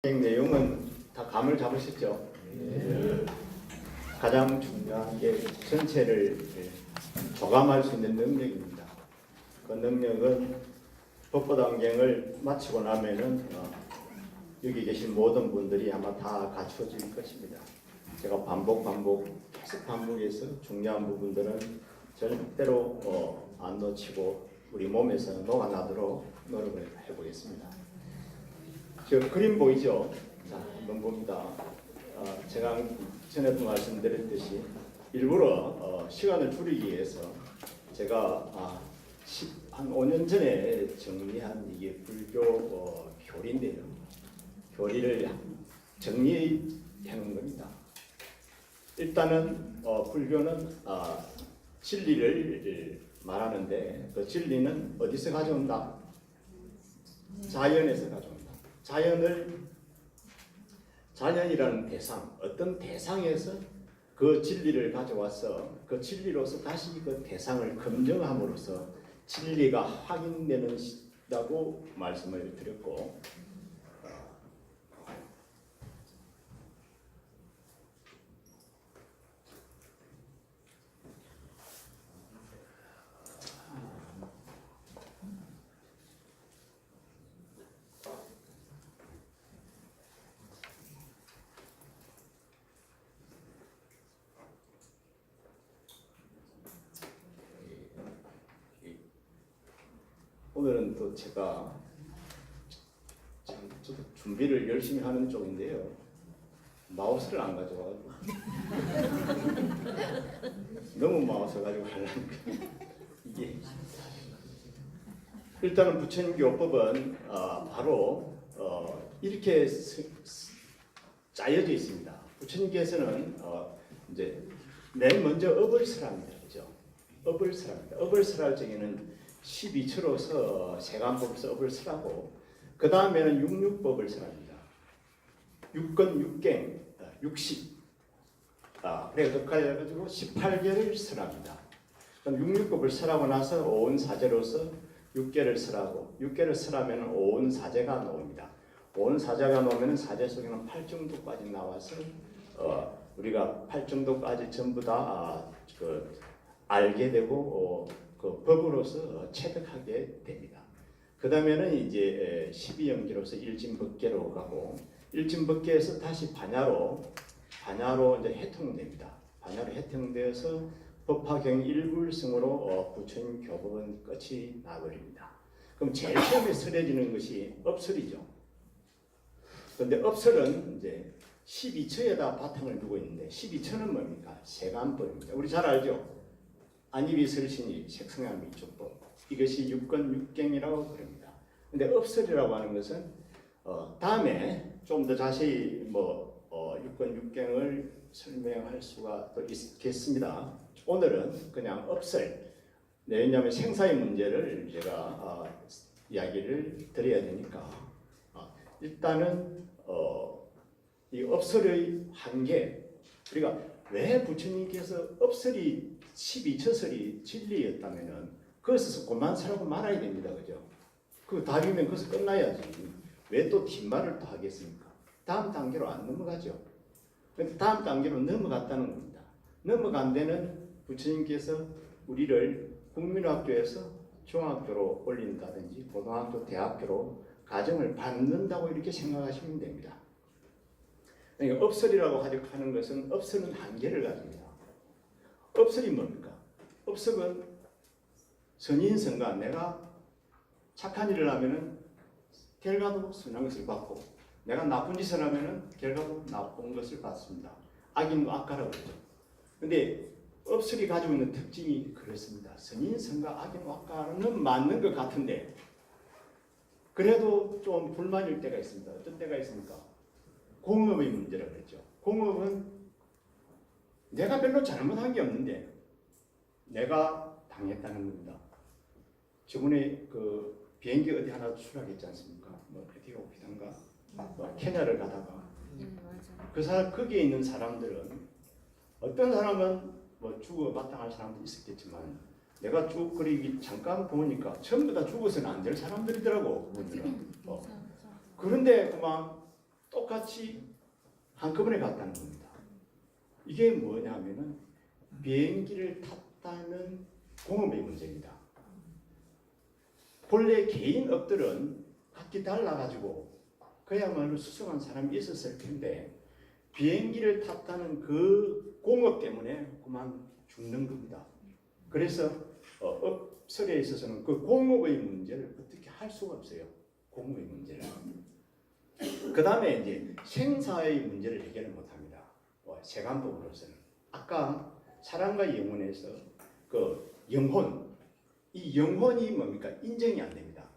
내용은 다 감을 잡으셨죠? 네. 가장 중요한 게 전체를 조감할 수 있는 능력입니다. 그 능력은 법보당경을 마치고 나면은 여기 계신 모든 분들이 아마 다 갖추어질 것입니다. 제가 계속 반복해서 중요한 부분들은 절대로 안 놓치고 우리 몸에서 녹아나도록 노력을 해보겠습니다. 저 그림 보이죠? 자, 한번 봅니다. 제가 전에도 말씀드렸듯이 일부러 시간을 줄이기 위해서 제가 한 5년 전에 정리한 이게 불교 교리인데요. 교리를 정리하는 겁니다. 일단은 불교는 진리를 말하는데 그 진리는 어디서 가져온다? 자연에서 가져온다. 자연이라는 대상, 어떤 대상에서 그 진리를 가져와서 그 진리로서 다시 그 대상을 검증함으로써 진리가 확인되는다고 말씀을 드렸고, 오늘은 또 제가 저도 준비를 열심히 하는 쪽인데요. 마우스를 안 가져와가지고 너무 마우스 가지고 하려니까 이게 일단은 부처님교법은 바로 이렇게 짜여져 있습니다. 부처님께서는 이제 맨 먼저 업을 설합니다, 그죠? 업을 설합니다. 업을 설할 적에는 12처로서 세간법에서 업을 설하고 그 다음에는 육육법을 설합니다. 육건, 육갱, 육식. 그래서 그래가지고 18개를 설합니다. 그럼 육육법을 설하고 나서 오온사제로서 6개를 설하고 6개를 설하면 오온사제가 나옵니다. 오온사제가 나오면 사제 속에는 8정도까지 나와서 우리가 8정도까지 전부 다 알게 되고 그 법으로서 체득하게 됩니다. 그 다음에는 이제 12영지로서 일진법계로 가고 일진법계에서 다시 반야로 이제 해통됩니다. 반야로 해통되어서 법화경 일불승으로 부처님 교법은 끝이 나버립니다. 그럼 제일 처음에 설해지는 것이 업설이죠. 그런데 업설은 이제 12처에다 바탕을 두고 있는데 12처는 뭡니까? 세간법입니다. 우리 잘 알죠? 안이비설신이 색성한 미촉법, 이것이 육건 육갱이라고 부릅니다. 근데 업설이라고 하는 것은 다음에 좀 더 자세히 육건 육갱을 설명할 수가 또 있겠습니다. 오늘은 그냥 업설, 왜냐하면 생사의 문제를 제가 이야기를 드려야 되니까 일단은 이 업설의 한계, 우리가 왜 부처님께서 업설이 12처설이 진리였다면은 그것에서 그만 살고 말아야 됩니다, 그죠? 그 답이면 거기서 끝나야지. 왜 또 뒷말을 또 하겠습니까? 다음 단계로 안 넘어가죠. 근데 다음 단계로 넘어갔다는 겁니다. 넘어간 데는 부처님께서 우리를 국민학교에서 중학교로 올린다든지 고등학교, 대학교로 가정을 받는다고 이렇게 생각하시면 됩니다. 그러니까 업설이라고 하는 것은 업설은 한계를 가집니다. 업설이 뭡니까? 업설은 선인선가, 내가 착한 일을 하면은 결과도 선한 것을 받고 내가 나쁜 짓을 하면은 결과도 나쁜 것을 받습니다. 악인도 악가라고 그러죠. 근데 업설이 가지고 있는 특징이 그렇습니다. 선인선가, 악인, 악가는 맞는 것 같은데 그래도 좀 불만일 때가 있습니다. 어떤 때가 있습니까? 공업의 문제라고 그랬죠. 공업은 내가 별로 잘못한 게 없는데 내가 당했다는 겁니다. 저번에 그 비행기 어디 하나 추락했지 않습니까? 에티오피아인가? 케냐를 가다가 그 사람 거기에 있는 사람들은 어떤 사람은 죽어 마땅할 사람도 있었겠지만 내가 쭉 그리 잠깐 보니까 전부 다 죽어서는 안 될 사람들이더라고. 그런데 그만 똑같이 한꺼번에 갔다는 겁니다. 이게 뭐냐면은 비행기를 탔다는 공업의 문제입니다. 본래 개인업들은 각기 달라가지고 그야말로 수성한 사람이 있었을 텐데 비행기를 탔다는 그 공업 때문에 그만 죽는 겁니다. 그래서 업설에 있어서는 그 공업의 문제를 어떻게 할 수가 없어요. 공업의 문제를. 그 다음에 이제 생사의 문제를 해결을 못합니다. 세관법으로서는 아까 사랑과 영혼에서 그 영혼, 이 영혼이 뭡니까? 인정이 안 됩니다.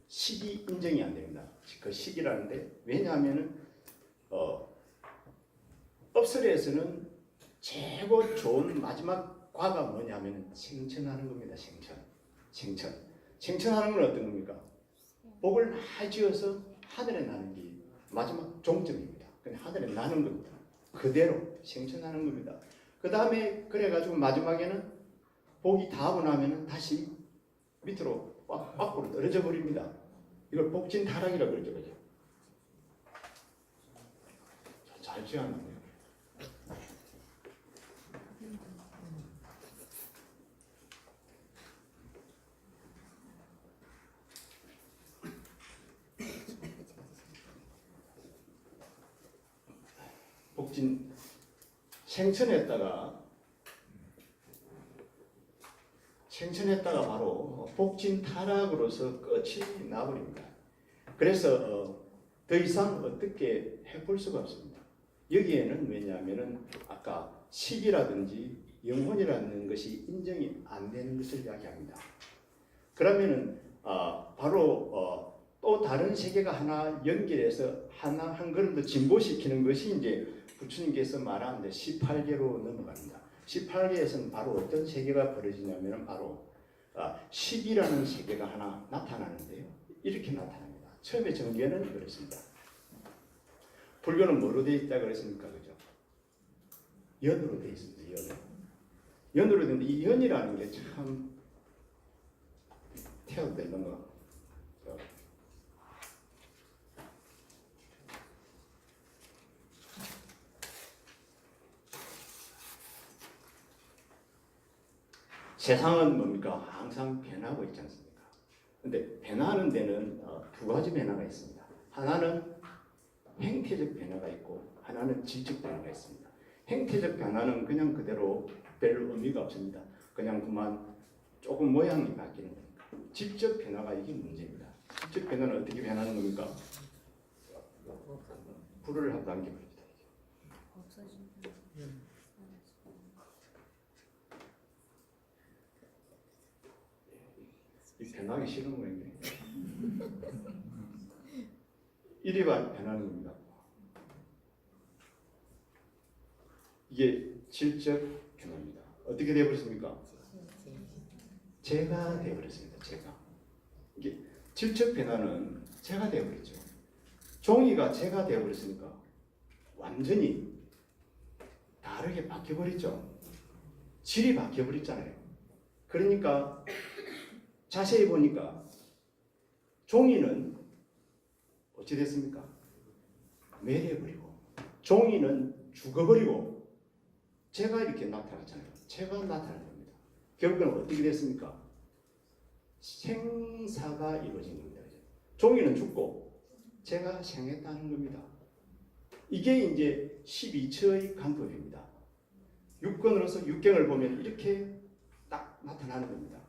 식이 인정이 안 됩니다. 그 식이라는데 왜냐하면은 업설에서는 최고 좋은 마지막 과가 뭐냐면은 생천하는 겁니다. 생천하는 건 어떤 겁니까? 복을 많이 지어서 하늘에 나는 게 마지막 종점입니다. 근데 하늘에 나는 겁니다. 그대로 생천하는 겁니다. 그 다음에 그래가지고 마지막에는 복이 다 하고 나면은 다시 밑으로 밖으로 떨어져 버립니다. 이걸 복진타락이라고 그러죠. 잘 지어놨네요. 복진 생천했다가 바로 복진 타락으로서 끝이 나버립니다. 그래서 더 이상 어떻게 해볼 수가 없습니다. 여기에는 왜냐하면은 아까 식이라든지 영혼이라는 것이 인정이 안 되는 것을 이야기합니다. 그러면은 바로 또 다른 세계가 하나 연결해서 하나 한 걸음 더 진보시키는 것이 이제 부처님께서 말한 18계로 넘어갑니다. 18계에서는 바로 어떤 세계가 벌어지냐면 바로 식이라는 세계가 하나 나타나는데요. 이렇게 나타납니다. 처음에 정계는 그렇습니다. 불교는 뭐로 되어 있다 그랬습니까? 그죠? 연으로 되어 있습니다. 연으로 되는데 이 연이라는 게 참 태어되는 거. 세상은 뭡니까? 항상 변하고 있지 않습니까? 근데 변하는 데는 두 가지 변화가 있습니다. 하나는 행태적 변화가 있고 하나는 질적 변화가 있습니다. 행태적 변화는 그냥 그대로 별 의미가 없습니다. 그냥 그만 조금 모양이 바뀌는 겁니다. 질적 변화가 이게 문제입니다. 질적 변화는 어떻게 변하는 겁니까? 불을 한 단계 버립니다. 이 변하기 싫은 거예요. 이리 변하는 겁니다. 이게 질적 변화입니다. 어떻게 되어버렸습니까? 제가 되어버렸습니다. 이게 질적 변화는 제가 되어버렸죠. 종이가 제가 되어버렸으니까 완전히 다르게 바뀌어버렸죠. 질이 바뀌어버렸잖아요. 그러니까 자세히 보니까 종이는 어찌 됐습니까? 매려버리고 종이는 죽어버리고 제가 이렇게 나타났잖아요. 제가 나타난 겁니다. 결국은 어떻게 됐습니까? 생사가 이루어진 겁니다. 종이는 죽고 제가 생했다는 겁니다. 이게 이제 12처의 간법입니다. 육권으로서 육경을 보면 이렇게 딱 나타나는 겁니다.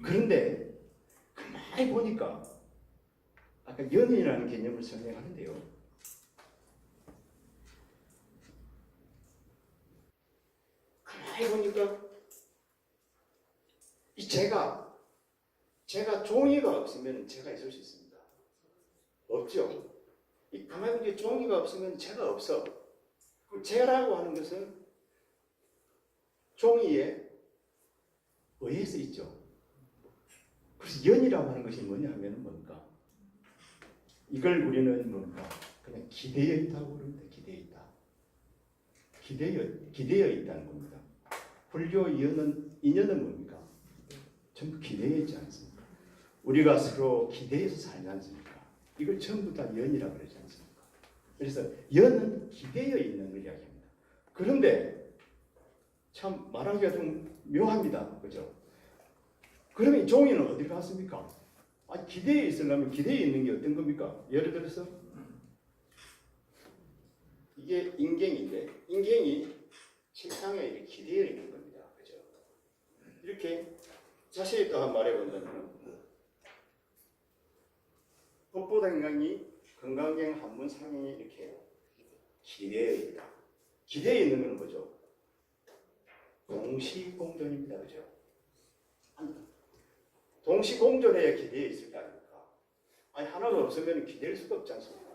그런데 가만히 보니까 아까 연이라는 개념을 설명하는데요. 가만히 보니까 이 제가 종이가 없으면 제가 있을 수 있습니다. 없죠. 이 가만히 보니까 종이가 없으면 제가 없어. 그럼 제라고 하는 것은 종이에 의해서 있죠. 그래서 연이라고 하는 것이 뭐냐 하면 뭔가 이걸 우리는 뭔가 그냥 기대어 있다고 그럽니다. 기대어 있다는 겁니다. 불교 인연은 뭡니까? 전부 기대어 있지 않습니까? 우리가 서로 기대해서 살지 않습니까? 이걸 전부 다 연이라고 그러지 않습니까? 그래서 연은 기대어 있는 걸 이야기합니다. 그런데 참 말하기가 좀 묘합니다. 그죠? 그러면 종이는 어디로 갔습니까? 기대에 있으려면 기대에 있는 게 어떤 겁니까? 예를 들어서 이게 인갱인데 인갱이 책상에 이렇게 기대어 있는 겁니다. 그죠? 이렇게 자세히 또 한번 말해본다면 법보당강이 건강경 한문 상행이 이렇게 기대어 있다. 기대어 있는 건 뭐죠? 동시공존입니다. 그죠? 동시공존해야 기대어 있을 거 아닙니까? 하나가 없으면 기댈 수가 없지 않습니까?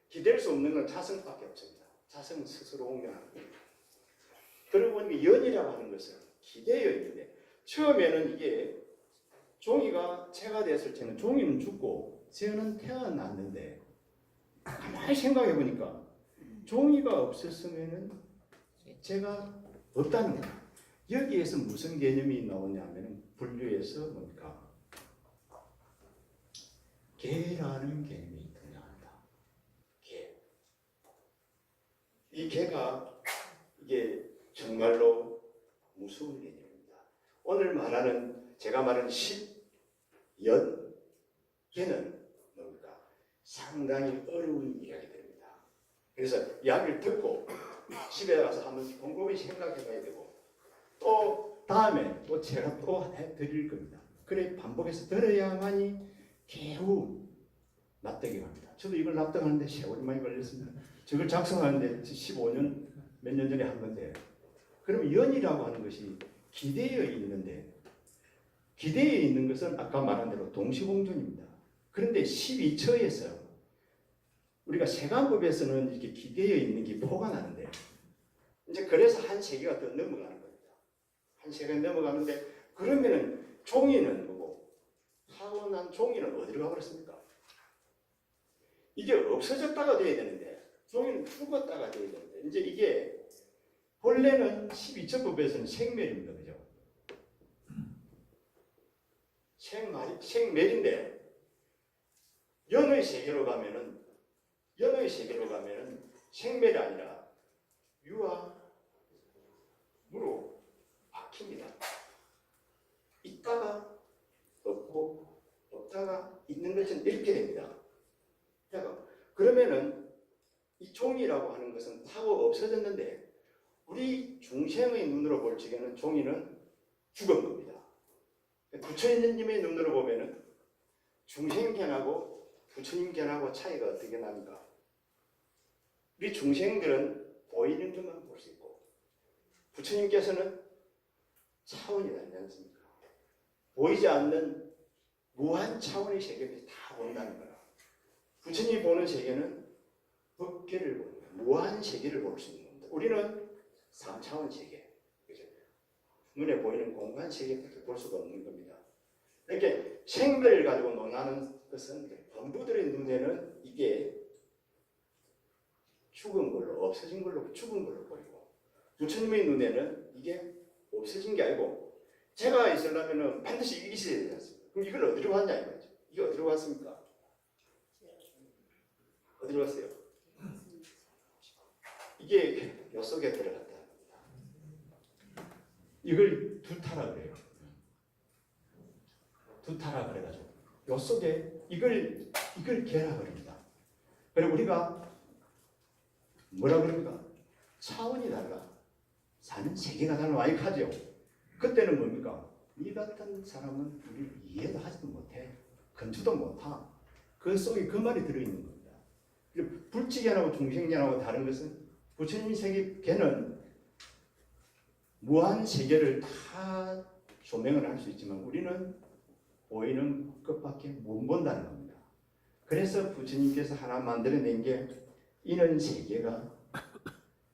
기댈 수 없는 건 자성밖에 없습니다. 자성은 스스로 공존하는 겁니다. 그러고 보니 연이라고 하는 것은 기대어 있는데 처음에는 이게 종이가 채가 됐을 때는 종이는 죽고 새는 태어났는데 가만히 생각해 보니까 종이가 없었으면 채가 없다는 거예요. 여기에서 무슨 개념이 나오냐면 분류에서 뭡니까? 개라는 개념이 등장한다. 개. 이 개가 이게 정말로 무서운 개념입니다. 오늘 말하는 제가 말하는 십연 개는 뭡니까? 상당히 어려운 이야기들입니다. 그래서 이야기를 듣고 집에 가서 한번 곰곰이 생각해 봐야 되고 또 다음에 또 제가 또 해드릴 겁니다. 그래 반복해서 들어야만이 겨우 납득이 갑니다. 저도 이걸 납득하는데 세월이 많이 걸렸습니다. 저걸 작성하는데 15년 몇 년 전에 한 건데 그러면 연이라고 하는 것이 기대어 있는데 기대어 있는 것은 아까 말한 대로 동시공존입니다. 그런데 12처에서 우리가 세관법에서는 이렇게 기대어 있는 게 포가 나는데 이제 그래서 한 세기가 더 넘어가는 겁니다. 한 세기가 넘어가는데 그러면은 종이는 뭐고 타고난 종이는 어디로 가버렸습니까? 이게 없어졌다가 돼야 되는데 종이는 죽었다가 돼야 되는데 이제 이게 본래는 12처법에서는 생멸입니다. 그죠? 생멸인데 연의 세계로 가면은 생멸이 아니라 유와 무로 바뀝니다. 있다가 없고 없다가 있는 것은 이렇게 됩니다. 그러면은 이 종이라고 하는 것은 타고 없어졌는데 우리 중생의 눈으로 볼 적에는 종이는 죽은 겁니다. 부처님의 눈으로 보면은 중생견하고 부처님견하고 차이가 어떻게 납니까? 우리 중생들은 보이는 것만 볼 수 있고 부처님께서는 차원이 다르지 않습니까? 보이지 않는 무한 차원의 세계를 다 본다는 거야. 부처님이 보는 세계는 법계를 보는 거야. 무한 세계를 볼 수 있는 겁니다. 우리는 3차원 세계, 그죠? 눈에 보이는 공간 세계밖에 볼 수가 없는 겁니다. 이렇게 생멸을 가지고 논하는 것은 범부들의 눈에는 이게 죽은 걸로, 없어진 걸로, 죽은 걸로 보이고 부처님의 눈에는 이게 없어진 게 아니고 제가 있으려면 반드시 있어야 되지 않습니까? 그럼 이걸 어디로 갔냐 이거죠. 이게 어디로 갔습니까? 어디로 갔어요? 이게 요 속에 들어갔다. 이걸 두타라 그래요. 두타라 그래가지고 요 속에 이걸 개라 그럽니다. 그리고 우리가 뭐라 그럽니까? 차원이 달라. 사는 세계가 달라. 많이 하죠. 그때는 뭡니까? 이 같은 사람은 우리를 이해도 하지도 못해. 건주도 못하. 그 속에 그 말이 들어있는 겁니다. 불치견하고 중생견하고 다른 것은 부처님 세계는 무한 세계를 다 조명을 할 수 있지만 우리는 보이는 것밖에 못 본다는 겁니다. 그래서 부처님께서 하나 만들어낸 게 이는 세계가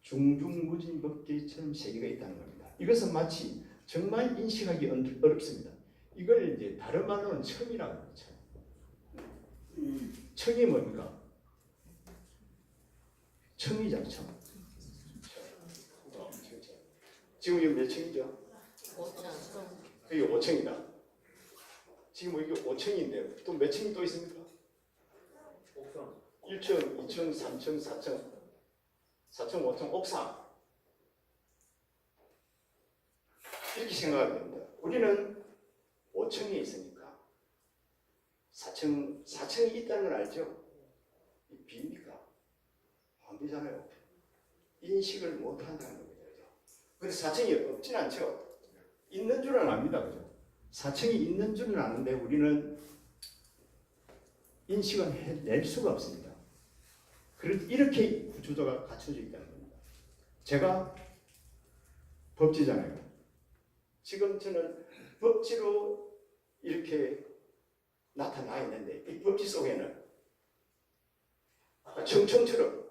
중중무진법계처럼 세계가 있다는 겁니다. 이것은 마치 정말 인식하기 어렵습니다. 이걸 이제 다른 말로는 청이라고 하죠. 청이 뭡니까? 청이죠, 청. 지금 이거 몇 층이죠? 5층. 이게 5층이다. 지금 이게 5층인데 또 몇 층이 또 있습니까? 1층, 2층, 3층, 4층, 4층, 5층 옥상 이렇게 생각하게 됩니다. 우리는 5층에 있으니까 4층이 있다는 걸 알죠? 빕니까? 안 되잖아요. 인식을 못 한다는 겁니다. 근데 4층이 없진 않죠. 있는 줄은 압니다. 그죠? 4층이 있는 줄은 아는데 우리는 인식은 해낼 수가 없습니다. 이렇게 구조가 갖춰져 있다는 겁니다. 제가 법지잖아요. 지금 저는 법지로 이렇게 나타나 있는데 이 법지 속에는 청청처럼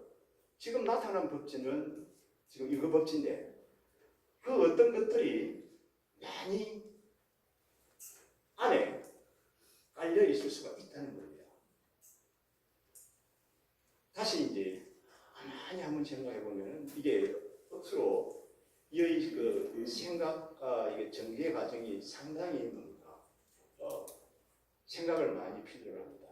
지금 나타난 법지는 지금 이거 법지인데 그 어떤 것들이 많이 안에 깔려 있을 수가 있다는 겁니다. 다시 이제 가만히 한번 생각해 보면 이게 억수로 이 그 생각과 이게 전개 과정이 상당히 뭡니까? 생각을 많이 필요로 합니다.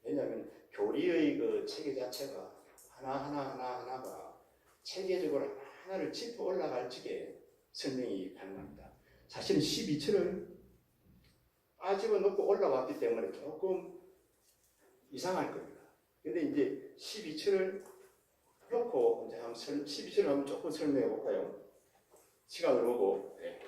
왜냐하면 교리의 그 체계 자체가 하나가 체계적으로 하나를 짚어 올라갈 적에 설명이 가능합니다. 사실은 12철을 집어넣고 올라왔기 때문에 조금 이상할 겁니다. 근데 이제 12철을 놓고 이제 한번 12철을 한번 조금 설명해 볼까요? 시간을 보고. 네.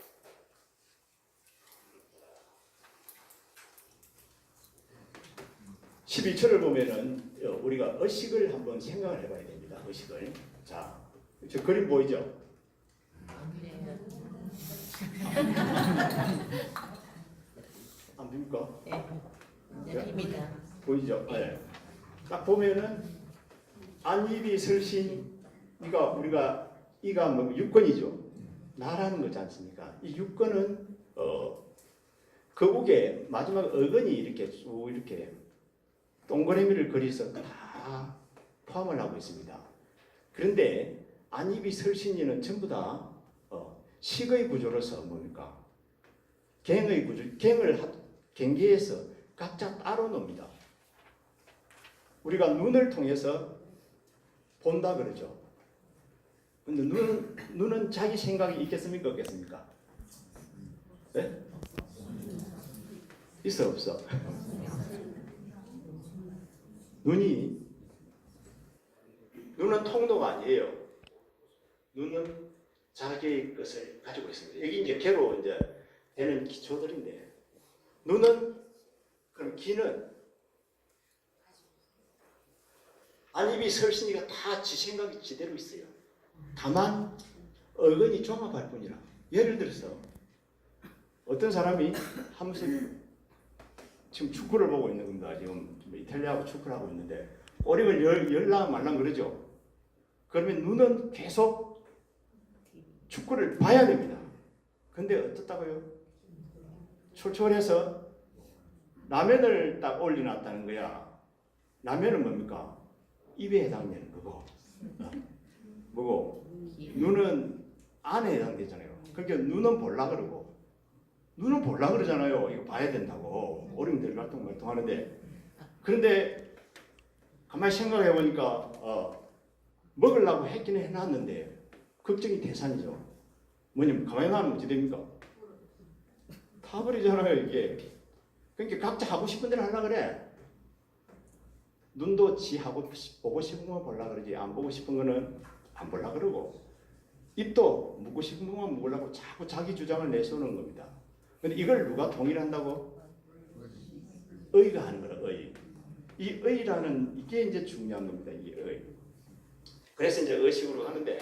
(12철을) 보면은 우리가 의식을 한번 생각을 해봐야 됩니다. 의식을. 자, 저 그림 보이죠? 안 보입니까? 네, 보입니다. 보이죠? 네. 딱 보면은 안입이 설신 이가 뭐 육권이죠. 나라는 거지 않습니까? 이 육권은 거국에 마지막 어근이 이렇게 쭉 이렇게 동그라미를 그려서 다 포함을 하고 있습니다. 그런데 안입이 설신이는 전부 다 식의 구조로서 뭡니까? 갱의 구조, 경계에서 각자 따로 놉니다. 우리가 눈을 통해서 본다 그러죠. 근데 눈은 자기 생각이 있겠습니까? 없겠습니까? 네? 있어 없어? 눈은 통로가 아니에요. 눈은 자기의 것을 가지고 있습니다. 여기 이제 개로 이제 되는 기초들인데, 눈은 그럼 귀는 안입이 설신이가 다 지 생각이 지대로 있어요. 다만 어근이 종합할 뿐이라. 예를 들어서 어떤 사람이 하면서 지금 축구를 보고 있는 겁니다. 지금 이탈리아하고 축구를 하고 있는데 꼬리를 열랑 말랑 그러죠. 그러면 눈은 계속 축구를 봐야 됩니다. 근데 어떻다고요? 초촐해서 라면을 딱 올려놨다는 거야. 라면은 뭡니까? 입에 해당되는 거고, 뭐고? 눈은 안에 해당되잖아요. 그러니까 눈은 볼라 그러고, 눈은 볼라 그러잖아요. 이거 봐야 된다고. 어린이들 말통하는데, 그런데 가만히 생각해 보니까 먹으려고 했긴 해놨는데 걱정이 대산이죠. 뭐냐면 가만히 놔두면 어찌 됩니까? 타버리잖아요 이게. 그러니까 각자 하고 싶은 대로 하려고 그래. 눈도 지 보고 싶은 것만 보려고 그러지, 안 보고 싶은 거는 안 보려고 그러고, 입도 묻고 싶은 것만 묻으려고 자꾸 자기 주장을 내세우는 겁니다. 근데 이걸 누가 동일한다고? 의가 하는 거라, 의. 이 의라는 이게 이제 중요한 겁니다. 이 의. 그래서 이제 의식으로 하는데,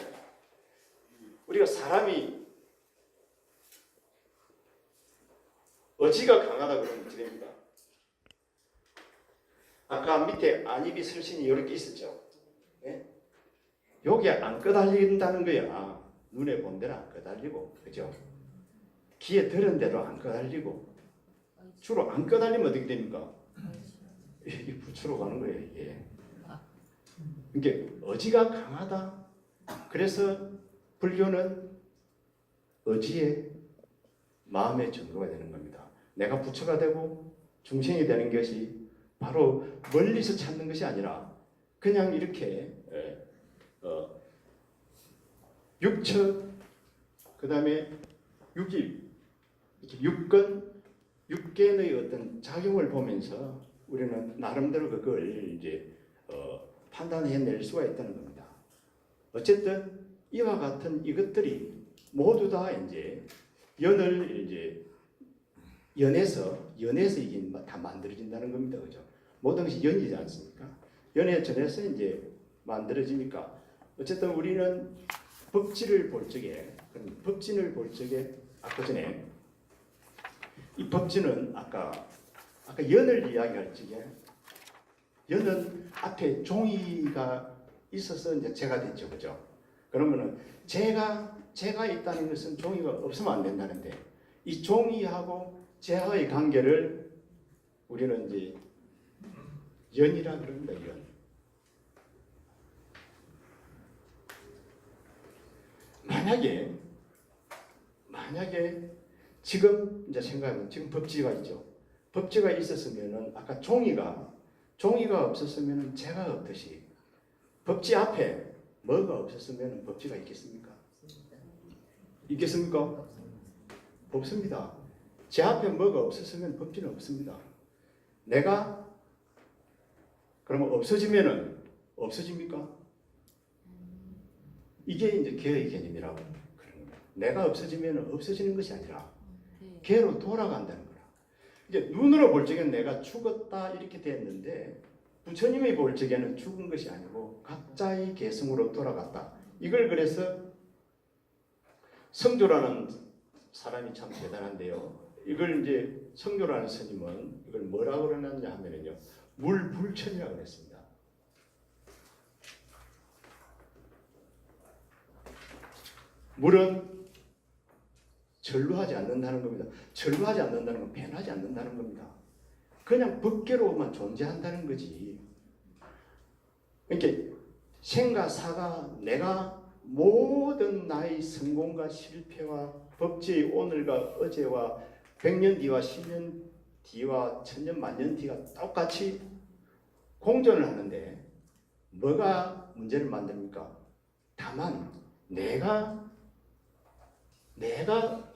우리가 사람이 의지가 강하다 그러면 어떻게 됩니까? 아까 밑에 안입이 설신이 이렇게 있었죠. 네? 여기 안 끄달린다는 거야. 눈에 본 대로 안 끄달리고, 그죠? 귀에 들은 대로 안 끄달리고, 주로 안 끄달리면 어떻게 됩니까? 이게 부추로 가는 거예요, 이게. 이게 의지가 강하다. 그래서 불교는 의지에 마음의 전도가 되는 겁니다. 내가 부처가 되고 중생이 되는 것이 바로 멀리서 찾는 것이 아니라 그냥 이렇게 육처 그다음에 육입 이렇게 육견의 어떤 작용을 보면서 우리는 나름대로 그걸 이제 판단해낼 수가 있다는 겁니다. 어쨌든 이와 같은 이것들이 모두 다 이제 연을 이제 연에서 이게 다 만들어진다는 겁니다, 그죠? 모든 것이 연이지 않습니까? 연에 전해서 이제 만들어지니까 어쨌든 우리는 법질을 볼 적에 법진을 볼 적에 아까 전에 이 법진은 아까 연을 이야기할 적에 연은 앞에 종이가 있어서 이제 제가 됐죠, 그죠? 그러면은 제가 있다는 것은 종이가 없으면 안 된다는데 이 종이하고 제하의 관계를 우리는 이제 연이라 그럽니다. 연. 만약에 지금 이제 생각하면 지금 법지가 있죠. 법지가 있었으면은 아까 종이가 없었으면은 제가 없듯이 법지 앞에 뭐가 없었으면 법지가 있겠습니까? 있겠습니까? 없습니다. 제 앞에 뭐가 없었으면 법지는 없습니다. 내가 그러면 없어지면은 없어집니까? 이게 이제 개의 개념이라고 그런 겁니다. 내가 없어지면 없어지는 것이 아니라 개로 돌아간다는 거라. 이제 눈으로 볼 적에는 내가 죽었다 이렇게 됐는데 부처님이 볼 적에는 죽은 것이 아니고 각자의 개성으로 돌아갔다. 이걸 그래서 성조라는 사람이 참 대단한데요. 이걸 이제 성조라는 스님은 이걸 뭐라고 그러느냐 하면은요, 물불천이라고 그랬습니다. 물은 전루하지 않는다는 겁니다. 전루하지 않는다는 건 변하지 않는다는 겁니다. 그냥 법계로만 존재한다는 거지. 그러니까 생과 사가 내가 모든 나의 성공과 실패와 법제의 오늘과 어제와 100년 뒤와 10년 뒤와 1000년 만년 뒤가 똑같이 공존을 하는데 뭐가 문제를 만듭니까? 다만 내가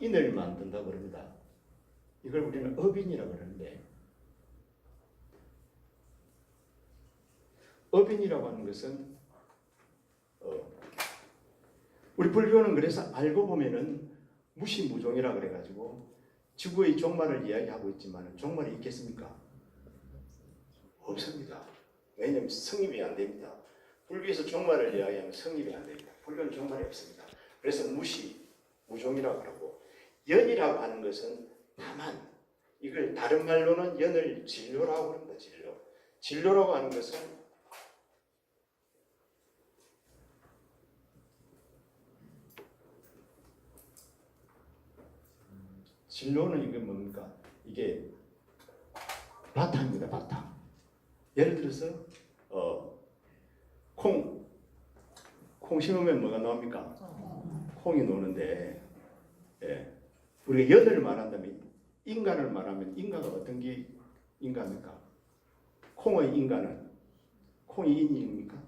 인을 만든다고 그럽니다. 이걸 우리는 업인이라고 그러는데 업인이라고 하는 것은 우리 불교는 그래서 알고 보면은 무시무종이라 그래가지고 지구의 종말을 이야기하고 있지만 종말이 있겠습니까? 없습니다. 왜냐하면 성립이 안 됩니다. 불교에서 종말을 이야기하면 성립이 안 됩니다. 불교는 종말이 없습니다. 그래서 무종이라고 하고 연이라고 하는 것은 다만 이걸 다른 말로는 연을 진료라고 합니다. 진료라고 하는 것은 진로는 이게 뭡니까? 이게 바탕입니다. 바탕. 예를 들어서 콩 심으면 뭐가 나옵니까? 콩이 노는데 우리가 연을 말한다면 인간을 말하면 인간은 어떤 게 인간입니까? 콩의 인간은 콩이 인입니까?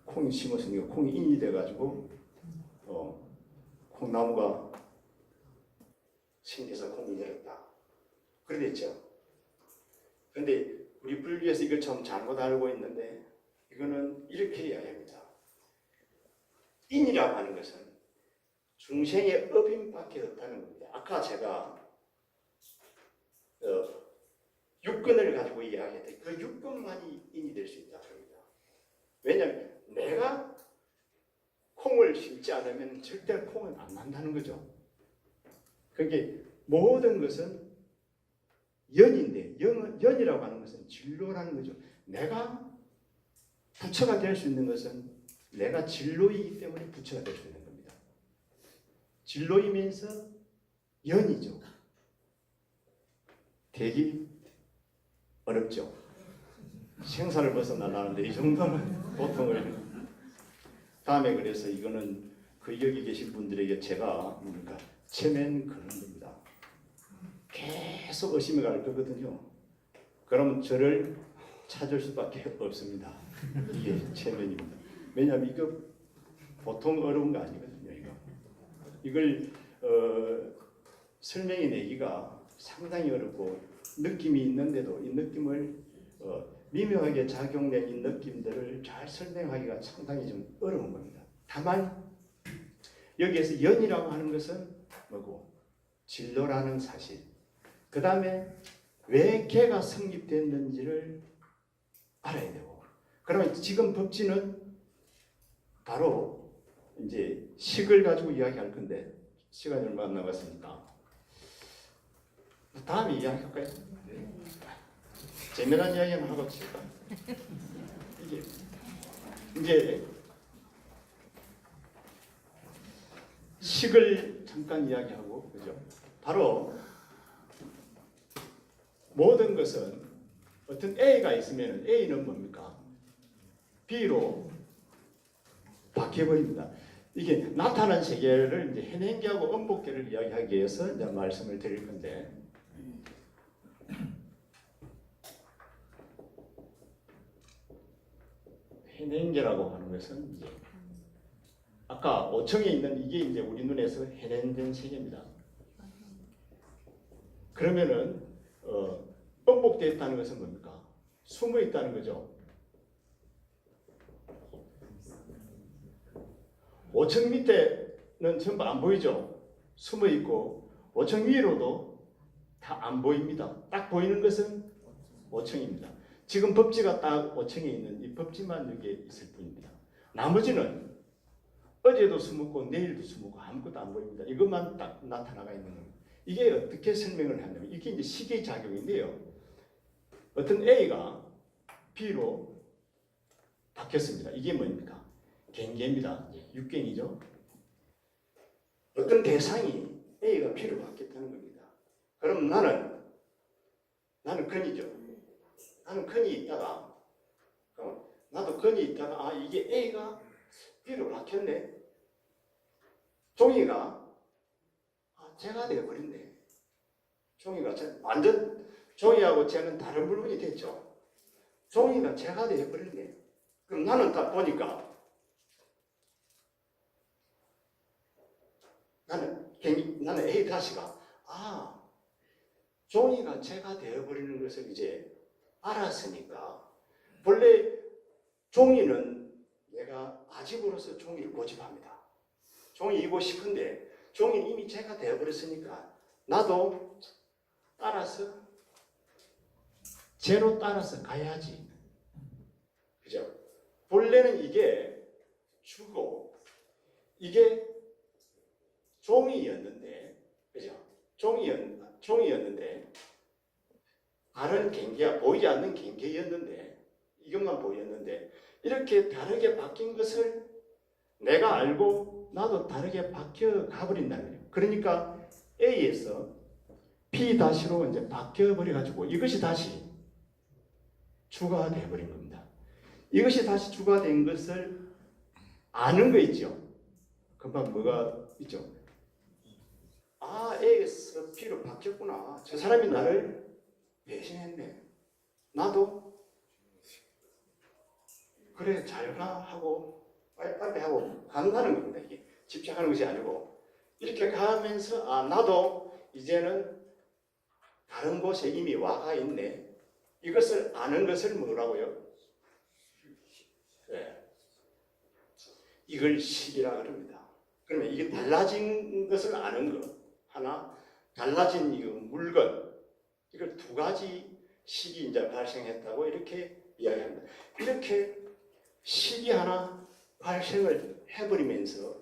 콩이 심었으니까 콩이 인이 돼가지고 콩나무가 생겨서 콩이 열었다. 그랬죠. 그런데 우리 불교에서 이걸 참 잘못 알고 있는데 이거는 이렇게 이야기합니다. 인이라고 하는 것은 중생의 업인밖에 없다는 겁니다. 아까 제가 육근을 가지고 이야기했는데 그 육근만이 인이 될 수 있다는 겁니다. 왜냐하면 내가 콩을 심지 않으면 절대 콩은 안 난다는 거죠. 그게 모든 것은 연인데 연이라고 하는 것은 진로라는 거죠. 내가 부처가 될 수 있는 것은 내가 진로이기 때문에 부처가 될 수 있는 겁니다. 진로이면서 연이죠. 되기 어렵죠. 생사를 벗어나라는데 이 정도는 보통을 다음에 그래서 이거는 그 여기 계신 분들에게 제가 뭡니까? 체면 그런 겁니다. 계속 의심해 갈 거거든요. 그러면 저를 찾을 수밖에 없습니다. 이게 체면입니다. 왜냐하면 이거 보통 어려운 거 아니거든요. 이걸 설명해 내기가 상당히 어렵고 느낌이 있는데도 이 느낌을 미묘하게 작용된 이 느낌들을 잘 설명하기가 상당히 좀 어려운 겁니다. 다만 여기에서 연이라고 하는 것은 뭐고 진로라는 사실, 그 다음에 왜 개가 성립됐는지를 알아야 되고, 그러면 지금 법지는 바로 이제 식을 가지고 이야기할 건데 시간이 얼마 안 남았으니까 다음에 이야기할까요? 네. 재미난 이야기는 하고 칠까? 이게 이제 식을 잠깐 이야기하고, 그죠? 바로 모든 것은 어떤 A가 있으면 A는 뭡니까? B로 바뀌어버립니다. 이게 나타난 세계를 이제 현행계하고 음복계를 이야기하기 위해서 이제 말씀을 드릴 건데, 현행계라고 하는 것은 이제 아까 5층에 있는 이게 이제 우리 눈에서 현행된 세계입니다. 그러면은 음복되어 있다는 것은 뭡니까? 숨어 있다는 거죠. 5층 밑에는 전부 안 보이죠. 숨어 있고 5층 위로도 다 안 보입니다. 딱 보이는 것은 5층입니다. 지금 법지가 딱 5층에 있는 이 법지만 여기에 있을 뿐입니다. 나머지는 어제도 숨었고 내일도 숨었고 아무것도 안 보입니다. 이것만 딱 나타나가 있는 겁니다. 이게 어떻게 설명을 하냐면 이게 이제 시계 작용인데요. 어떤 A가 B로 바뀌었습니다. 이게 뭡니까? 갱계입니다. 육갱이죠. 어떤 대상이 A가 B로 바뀌었다는 겁니다. 그럼 나는 근이죠. 나는 근이 있다가 나도 근이 있다가 이게 A가 B로 바뀌었네. 종이가 제가 되어버렸네. 종이가 완전 종이하고 쟤는 다른 물건이 됐죠. 종이가 제가 되어버렸네. 그럼 나는 딱 보니까 나는 A 다시가 종이가 제가 되어버리는 것을 이제 알았으니까, 본래 종이는 내가 아집으로서 종이를 고집합니다. 종이이고 싶은데 종이는 이미 제가 되어버렸으니까 나도 따라서 쟤로 따라서 가야지. 그죠? 본래는 이게 주고 이게 종이였는데, 그죠? 종이였는데 다른 갱계가 보이지 않는 갱계였는데 이것만 보였는데 이렇게 다르게 바뀐 것을 내가 알고 나도 다르게 바뀌어 가버린다는 거예요. 그러니까 A에서 P-로 이제 바뀌어 버려가지고 이것이 다시 주가 되어버린 겁니다. 이것이 다시 주가 된 것을 아는 거 있죠. 금방 뭐가 있죠. A에서 P로 바뀌었구나. 저 사람이 나를 배신했네. 나도 그래 잘가 하고 빨리 하고 간다는 겁니다. 이게 집착하는 것이 아니고 이렇게 가면서 나도 이제는 다른 곳에 이미 와가 있네. 이것을 아는 것을 뭐라고요? 네. 이걸 식이라 그럽니다. 그러면 이게 달라진 것을 아는 것 하나, 달라진 이 물건, 이걸 두 가지 식이 이제 발생했다고 이렇게 이야기합니다. 이렇게 식이 하나 발생을 해버리면서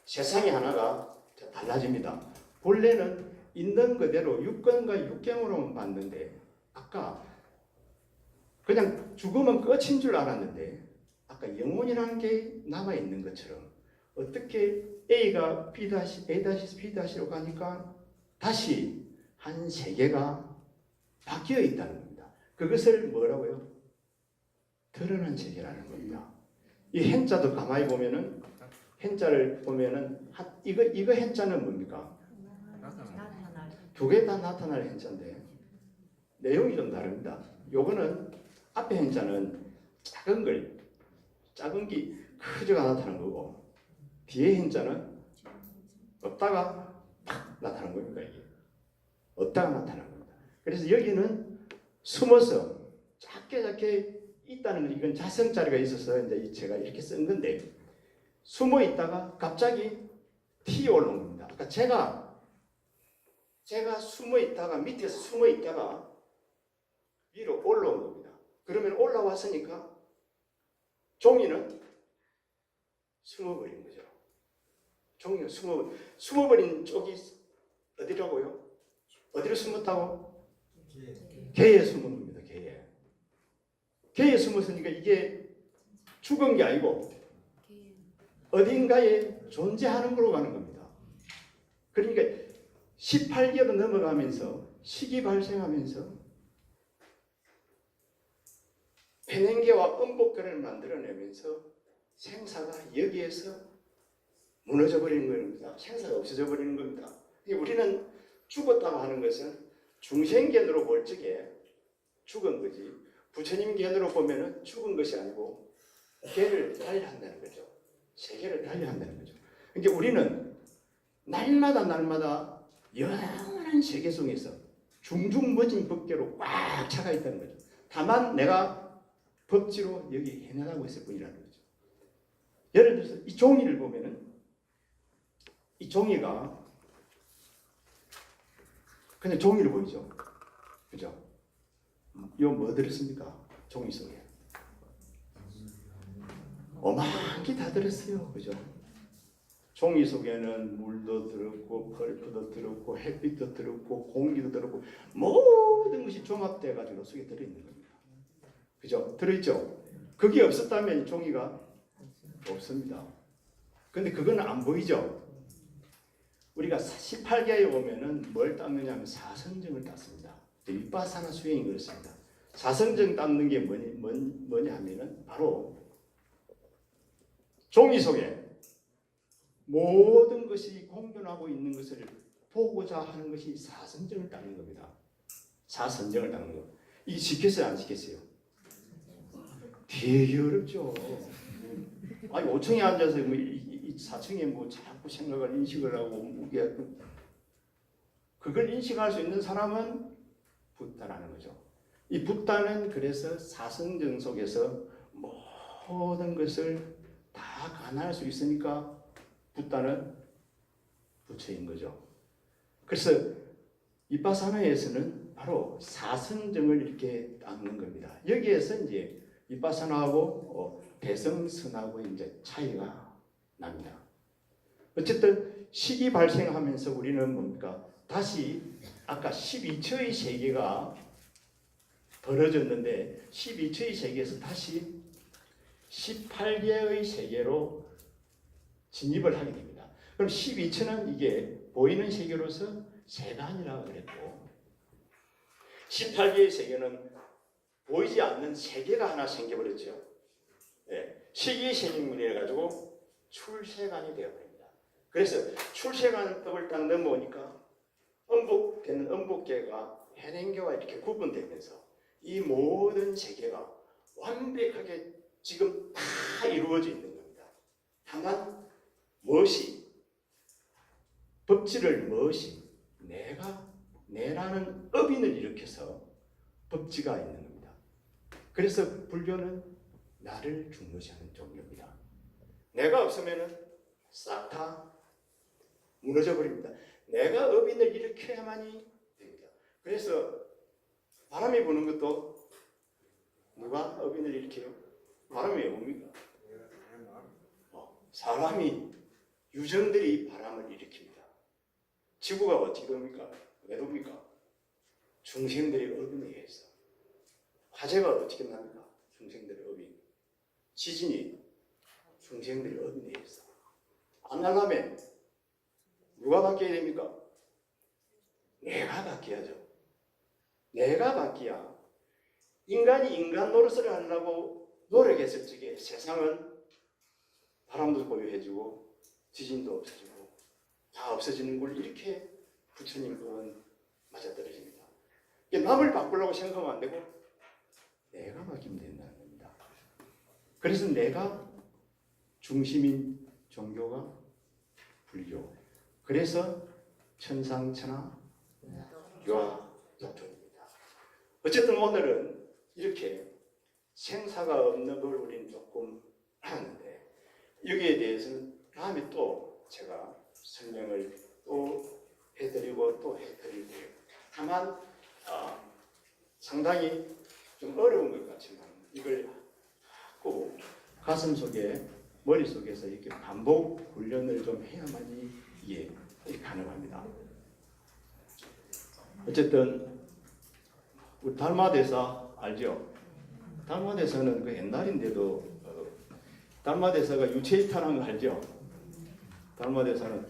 세상이 하나가 달라집니다. 본래는 있는 그대로 육건과 육경으로만 봤는데 아까 그냥 죽으면 끝인 줄 알았는데 아까 영혼이라는 게 남아있는 것처럼 어떻게 A가 A-P-로 가니까 다시 한 세계가 바뀌어 있다는 겁니다. 그것을 뭐라고요? 드러난 세계라는 겁니다. 이 hen자도 가만히 보면은 hen자를 보면은 이거 hen자는 뭡니까? 두 개 다 나타날 hen자인데 내용이 좀 다릅니다. 요거는 앞에 현자는 작은 게 크지가 나타나는 거고, 뒤에 현자는 없다가 팍 나타나는 겁니다. 이게 없다가 나타나는 겁니다. 그래서 여기는 숨어서 작게 있다는 건 이건 자성자리가 있어서 이제 제가 이렇게 쓴 건데, 숨어 있다가 갑자기 튀어 올라온 겁니다. 아까 제가 숨어 있다가 밑에서 숨어 있다가 위로 올라온 겁니다. 그러면 올라왔으니까 종이는 숨어버린 거죠. 종이는 숨어버린 쪽이 어디라고요? 어디로 숨었다고? 개에 숨은 겁니다. 개에 숨었으니까 이게 죽은 게 아니고 어딘가에 존재하는 걸로 가는 겁니다. 그러니까 18개로 넘어가면서 식이 발생하면서 편행계와 음복계를 만들어내면서 생사가 여기에서 무너져 버리는 겁니다. 생사가 없어져 버리는 겁니다. 우리는 죽었다고 하는 것은 중생견으로 볼 적에 죽은 거지, 부처님 견으로 보면은 죽은 것이 아니고 개를 달리한다는 거죠. 세계를 달리한다는 거죠. 그러니까 우리는 날마다 영원한 세계 속에서 중중머진 법계로 꽉 차가 있다는 거죠. 다만 내가 법지로 여기 해내라고 했을 뿐이라는 거죠. 예를 들어서 이 종이를 보면은 이 종이가 그냥 종이를 보이죠. 그죠? 이거 뭐 들었습니까? 종이 속에 어마하게 다 들었어요. 그죠? 종이 속에는 물도 들었고 펄프도 들었고 햇빛도 들었고 공기도 들었고 모든 것이 종합되어 가지고 속에 들어있는 겁니다. 그죠? 들어있죠? 그게 없었다면 종이가 없습니다. 근데 그건 안 보이죠? 우리가 18개에 보면은 뭘 닦느냐면 사성정을 닦습니다. 윗바사나 수행이 그렇습니다. 사성정 닦는 게 뭐냐 하면은 바로 종이 속에 모든 것이 공존하고 있는 것을 보고자 하는 것이 사성정을 닦는 겁니다. 사성정을 닦는 거. 이 지켰어요, 안 지켰어요? 되게 어렵죠. 아니 5층에 앉아서 뭐 이 4층에 뭐 자꾸 생각을 인식을 하고 그걸 인식할 수 있는 사람은 붓다라는 거죠. 이 붓다는 그래서 사성정 속에서 모든 것을 다 관할 수 있으니까 붓다는 부처인 거죠. 그래서 윗바사나에서는 바로 사성정을 이렇게 닦는 겁니다. 여기에서 이제 윗바사나하고 대성선하고 이제 차이가 납니다. 어쨌든 식이 발생하면서 우리는 뭡니까? 다시 아까 12처의 세계가 벌어졌는데 12처의 세계에서 다시 18개의 세계로 진입을 하게 됩니다. 그럼 12처는 이게 보이는 세계로서 세간이라고 그랬고 18개의 세계는 보이지 않는 세계가 하나 생겨버렸죠. 네. 식이생인문이 해가지고 출세간이 되어버립니다. 그래서 출세간법을 딱 넘어오니까 음복되는 음복계가 해냉계와 이렇게 구분되면서 이 모든 세계가 완벽하게 지금 다 이루어져 있는 겁니다. 다만 법지를 내라는 업인을 일으켜서 법지가 있는 겁니다. 그래서 불교는 나를 중요시하는 종교입니다. 내가 없으면 싹 다 무너져 버립니다. 내가 업인을 일으켜야만이 됩니다. 그래서 바람이 부는 것도 누가 업인을 일으켜요? 바람이 왜 옵니까? 사람이 유전들이 바람을 일으킵니다. 지구가 어떻게 됩니까? 왜 돕니까? 중생들의 업인에 의해서. 화재가 어떻게 납니까? 중생들의 업인. 지진이 중생들의 업인에 의해서. 안 나가면 누가 바뀌어야 됩니까? 내가 바뀌어야죠. 내가 바뀌어야 인간이 인간 노릇을 하려고 노력했을 적에 세상은 바람도 고요해지고 지진도 없어지고 다 없어지는 걸 이렇게 부처님 법은 맞아떨어집니다. 남을 바꾸려고 생각하면 안 되고 내가 맡기면 된다는 겁니다. 그래서 내가 중심인 종교가 불교. 그래서 천상천하 유아독존입니다. 어쨌든 오늘은 이렇게 생사가 없는 걸 우리는 조금 하는데 여기에 대해서는 다음에 또 제가 설명을 또 해드리고 또 해드릴 거예요. 다만 상당히 좀 어려운 것 같지만 이걸 꼭 가슴 속에 머릿속에서 이렇게 반복 훈련을 좀 해야만이 이게 가능합니다. 어쨌든 우리 달마대사 알죠? 달마대사는 그 옛날인데도 달마대사가 유체이탈한 거 알죠? 달마대사는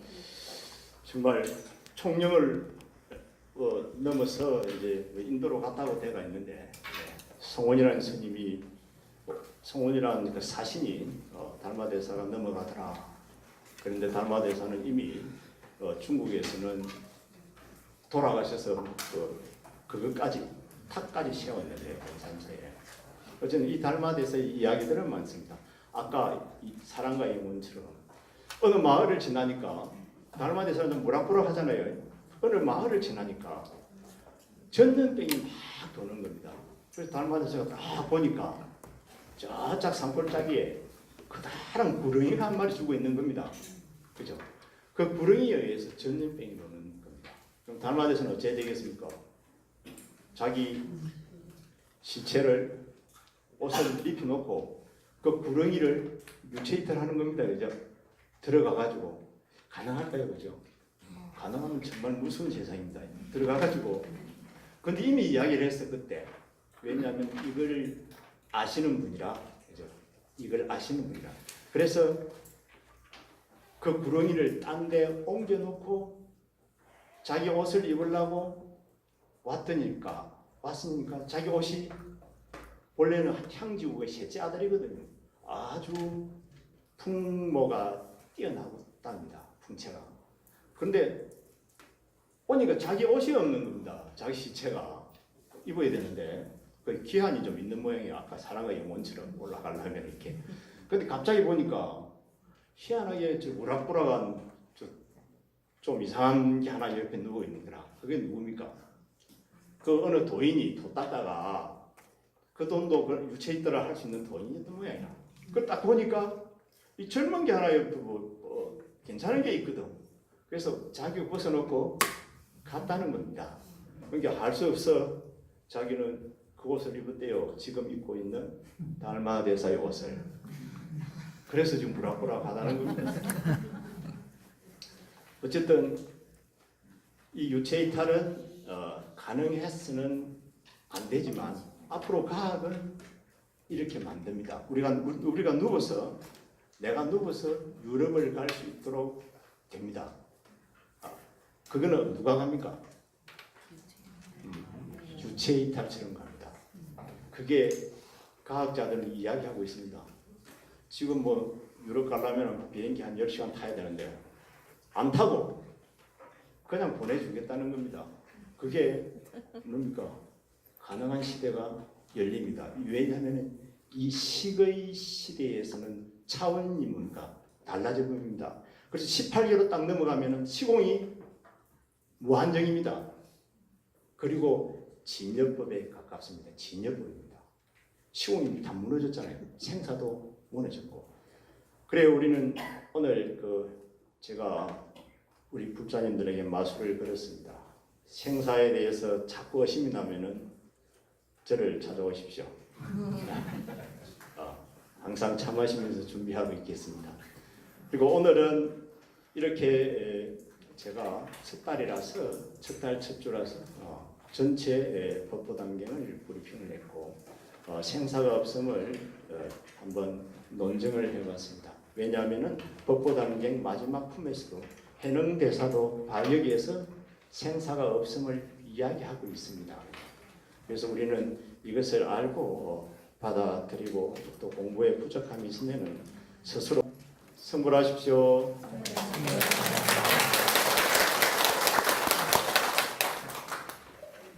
정말 총령을 넘어서 이제 인도로 갔다고 되가 있는데 성원이라는 스님이 성원이라는 그 사신이 달마대사가 넘어가더라. 그런데 달마대사는 이미 중국에서는 돌아가셔서 그것까지 탑까지 세웠는데 산서에 어쨌든 이 달마대사의 이야기들은 많습니다. 아까 이 사랑과 영혼처럼 어느 마을을 지나니까 달마대사는 무락부락 하잖아요. 어느 마을을 지나니까 전염병이 막 도는 겁니다. 그래서 달마대사가 딱 보니까 저짝 산골짜기에 커다란 구렁이가 한 마리 죽어 있는 겁니다. 그죠? 그 구렁이에 의해서 전염병이 도는 겁니다. 그럼 달마대사는 어찌해야 되겠습니까? 자기 시체를 옷을 입혀놓고 그 구렁이를 유체이탈 하는 겁니다. 그죠? 들어가가지고 가능할까요? 그죠? 가능하면 정말 무서운 세상입니다. 들어가가지고 근데 이미 이야기를 했어 그때. 왜냐하면 이걸 아시는 분이라, 그죠? 이걸 아시는 분이라. 그래서 그 구렁이를 딴 데 옮겨놓고 자기 옷을 입으려고 왔으니까 자기 옷이 원래는 향지국의 셋째 아들이거든요. 아주 풍모가 뛰어나답니다. 풍채가. 그런데 오니까 자기 옷이 없는 겁니다. 자기 시체가 입어야 되는데 그 기한이 좀 있는 모양이에요. 아까 사랑과 영혼처럼 올라가려면 이렇게. 근데 갑자기 보니까 희한하게 저 우락부락한 좀 이상한 게 하나 옆에 누워 있는 거라. 그게 누굽니까? 그 어느 도인이 돈 땄다가 그 돈도 유체이탈을 할 수 있는 도인이었던 모양이야. 그걸 딱 보니까 이 젊은 게 하나 옆에 괜찮은 게 있거든. 그래서 자기 벗어놓고 갔다는 겁니다. 그러니까 할 수 없어 자기는 그 옷을 입었대요. 지금 입고 있는 달마대사의 옷을. 그래서 지금 부락부락 하다는 겁니다. 어쨌든 이 유체이탈은 가능해서는 안 되지만 앞으로 과학은 이렇게 만듭니다. 우리가 누워서 내가 누워서 유럽을 갈 수 있도록 됩니다. 그거는 누가 갑니까? 유체이탈처럼 갑니다. 그게 과학자들은 이야기하고 있습니다. 지금 유럽 가려면 비행기 한 10시간 타야 되는데 안 타고 그냥 보내주겠다는 겁니다. 그게 뭡니까? 가능한 시대가 열립니다. 왜냐하면 이 식의 시대에서는 차원이 뭔가 달라져 버립니다. 그래서 18개로 딱 넘어가면 시공이 무한정입니다. 그리고 진여법에 가깝습니다. 진여법입니다. 시공이 다 무너졌잖아요. 생사도 무너졌고. 그래 우리는 오늘 제가 우리 불자님들에게 마술을 걸었습니다. 생사에 대해서 자꾸 의심이 나면은 저를 찾아오십시오. 항상 참으시면서 준비하고 있겠습니다. 그리고 오늘은 이렇게 제가 첫 달이라서 첫 달 첫 주라서 전체 법보단경을 브리핑을 했고 생사가 없음을 한번 논증을 해봤습니다. 왜냐하면은 법보단경 마지막 품에서도 해능대사도 여기에서 생사가 없음을 이야기하고 있습니다. 그래서 우리는 이것을 알고 받아들이고 또 공부에 부족함이 있으면은 스스로 성불하십시오.